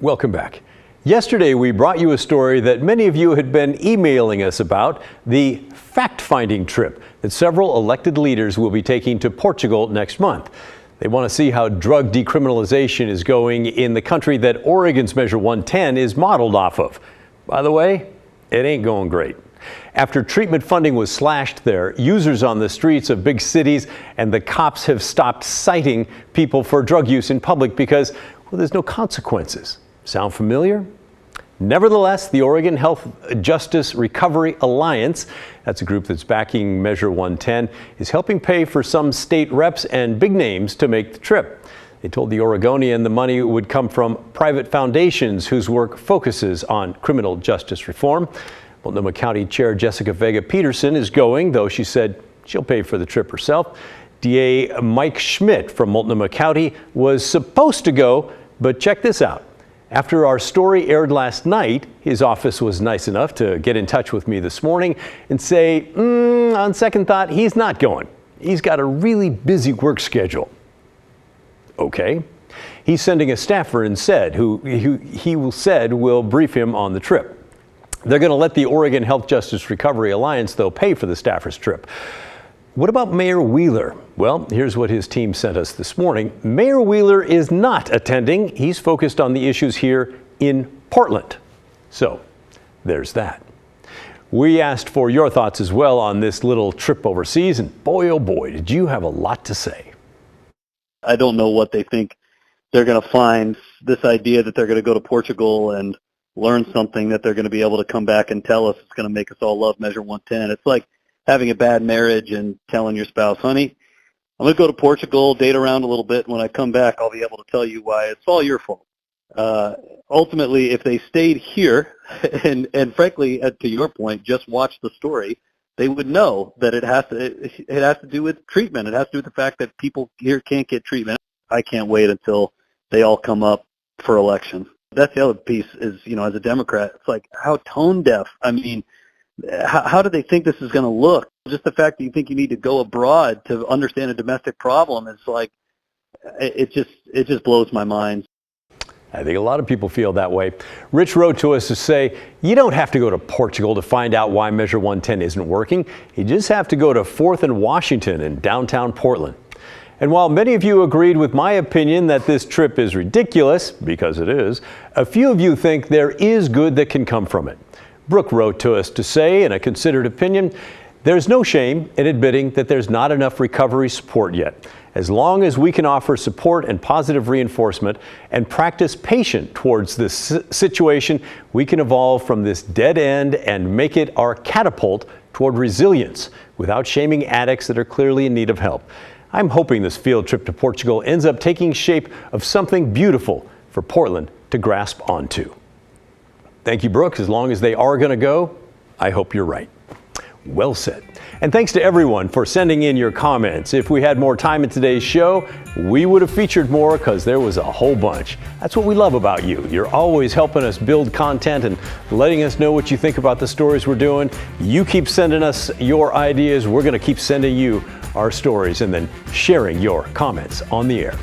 Welcome back. Yesterday, we brought you a story that many of you had been emailing us about, the fact-finding trip that several elected leaders will be taking to Portugal next month. They want to see how drug decriminalization is going in the country that Oregon's Measure 110 is modeled off of. By the way, it ain't going great. After treatment funding was slashed there, users on the streets of big cities and the cops have stopped citing people for drug use in public because, well, there's no consequences. Sound familiar? Nevertheless, the Oregon Health Justice Recovery Alliance, that's a group that's backing Measure 110, is helping pay for some state reps and big names to make the trip. They told the Oregonian the money would come from private foundations whose work focuses on criminal justice reform. Multnomah County Chair Jessica Vega Peterson is going, though she said she'll pay for the trip herself. DA Mike Schmidt from Multnomah County was supposed to go, but check this out. After our story aired last night, his office was nice enough to get in touch with me this morning and say, on second thought, he's not going. He's got a really busy work schedule. Okay. He's sending a staffer instead who he said will brief him on the trip. They're going to let the Oregon Health Justice Recovery Alliance, though, pay for the staffer's trip. What about Mayor Wheeler? Well, here's what his team sent us this morning. Mayor Wheeler is not attending. He's focused on the issues here in Portland. So there's that. We asked for your thoughts as well on this little trip overseas, and boy, oh boy, did you have a lot to say. I don't know what they think they're going to find. This idea that they're going to go to Portugal and learn something that they're going to be able to come back and tell us it's going to make us all love Measure 110. It's like having a bad marriage and telling your spouse, honey, I'm going to go to Portugal, date around a little bit, and when I come back, I'll be able to tell you why it's all your fault. Ultimately, if they stayed here, and frankly, to your point, just watch the story, they would know that it has to do with treatment. It has to do with the fact that people here can't get treatment. I can't wait until they all come up for election. That's the other piece is, as a Democrat, it's like how tone deaf. I mean, how do they think this is going to look? Just the fact that you think you need to go abroad to understand a domestic problem is like, it just blows my mind. I think a lot of people feel that way. Rich wrote to us to say, you don't have to go to Portugal to find out why Measure 110 isn't working. You just have to go to 4th and Washington in downtown Portland. And while many of you agreed with my opinion that this trip is ridiculous, because it is, a few of you think there is good that can come from it. Brooke wrote to us to say, in a considered opinion, there's no shame in admitting that there's not enough recovery support yet. As long as we can offer support and positive reinforcement and practice patience towards this situation, we can evolve from this dead end and make it our catapult toward resilience without shaming addicts that are clearly in need of help. I'm hoping this field trip to Portugal ends up taking shape of something beautiful for Portland to grasp onto. Thank you, Brooks. As long as they are going to go, I hope you're right. Well said. And thanks to everyone for sending in your comments. If we had more time in today's show, we would have featured more because there was a whole bunch. That's what we love about you. You're always helping us build content and letting us know what you think about the stories we're doing. You keep sending us your ideas. We're going to keep sending you our stories and then sharing your comments on the air.